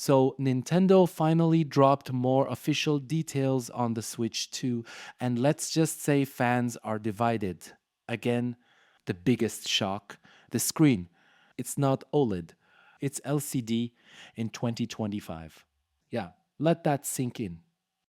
So Nintendo finally dropped more official details on the Switch 2, and let's just say fans are divided. Again, the biggest shock, the screen. It's not OLED, it's LCD in 2025. Yeah, let that sink in.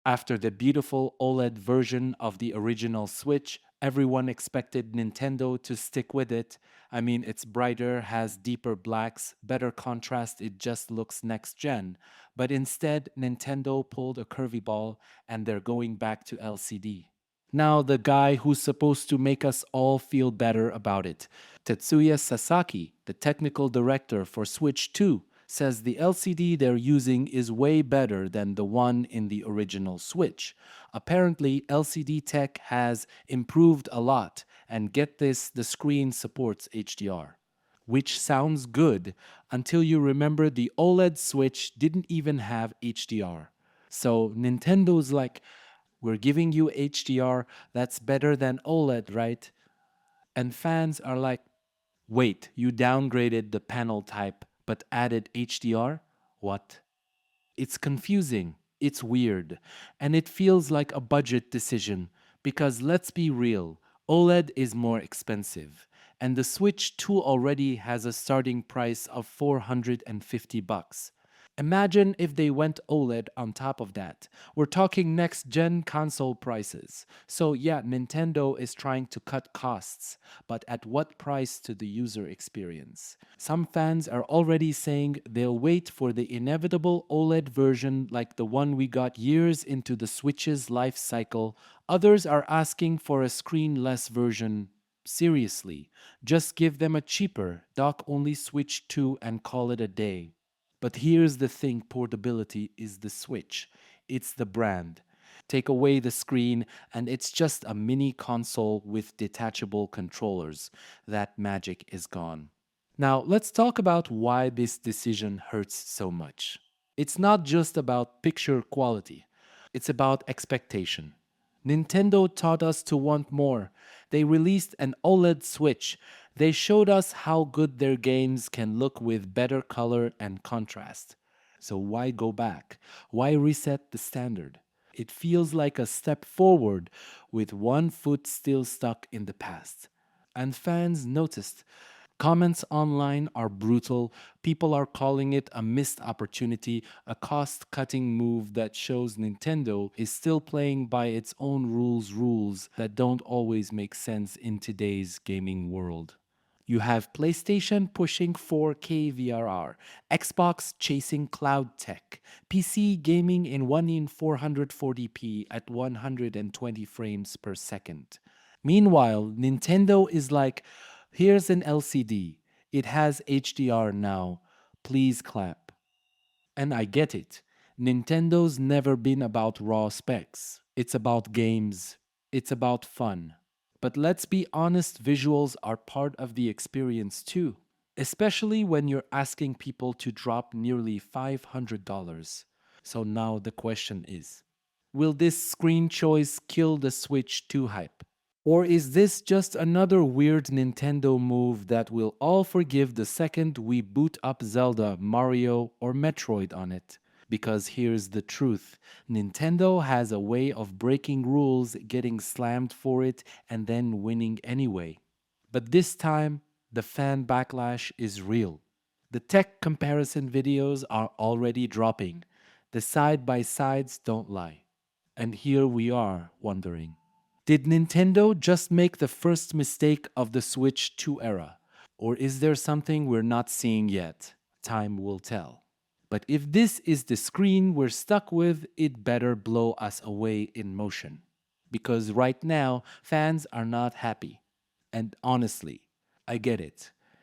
After the beautiful OLED version of the original Switch, everyone expected Nintendo to stick with it. I mean, it's brighter, has deeper blacks, better contrast, it just looks next gen. But instead, Nintendo pulled a curvy ball and they're going back to LCD. Now, the guy who's supposed to make us all feel better about it, Tetsuya Sasaki, the technical director for Switch 2, says the LCD they're using is way better than the one in the original Switch. Apparently, LCD tech has improved a lot, and get this, the screen supports HDR. Which sounds good until you remember the OLED Switch didn't even have HDR. So Nintendo's like, we're giving you HDR, that's better than OLED, right? And fans are like, wait, you downgraded the panel type but added HDR? What? It's confusing, it's weird, and it feels like a budget decision because let's be real, OLED is more expensive, and the Switch 2 already has a starting price of $450. Imagine if they went OLED on top of that. We're talking next gen console prices. So, yeah, Nintendo is trying to cut costs, but at what price to the user experience? Some fans are already saying they'll wait for the inevitable OLED version like the one we got years into the Switch's life cycle. Others are asking for a screen-less version. Seriously, just give them a cheaper, dock-only Switch 2 and call it a day. But here's the thing, portability is the Switch. It's the brand. Take away the screen, and it's just a mini console with detachable controllers. That magic is gone. Now, let's talk about why this decision hurts so much. It's not just about picture quality, it's about expectation. Nintendo taught us to want more. They released an OLED Switch. They showed us how good their games can look with better color and contrast. So why go back? Why reset the standard? It feels like a step forward with one foot still stuck in the past. And fans noticed. Comments online are brutal. People are calling it a missed opportunity, a cost cutting move that shows Nintendo is still playing by its own rules that don't always make sense in today's gaming world. You have PlayStation pushing 4K VRR, Xbox chasing cloud tech, PC gaming in 1 in 440p at 120 frames per second. Meanwhile, Nintendo is like, here's an LCD. It has HDR now. Please clap. And I get it. Nintendo's never been about raw specs. It's about games. It's about fun. But let's be honest, visuals are part of the experience too, especially when you're asking people to drop nearly $500. So now the question is, will this screen choice kill the Switch 2 hype? Or is this just another weird Nintendo move that we'll all forgive the second we boot up Zelda, Mario, or Metroid on it? Because here's the truth, Nintendo has a way of breaking rules, getting slammed for it, and then winning anyway. But this time, the fan backlash is real. The tech comparison videos are already dropping. The side by sides don't lie. And here we are wondering, did Nintendo just make the first mistake of the Switch 2 era? Or is there something we're not seeing yet? Time will tell. But if this is the screen we're stuck with, it better blow us away in motion. Because right now, fans are not happy. And honestly, I get it.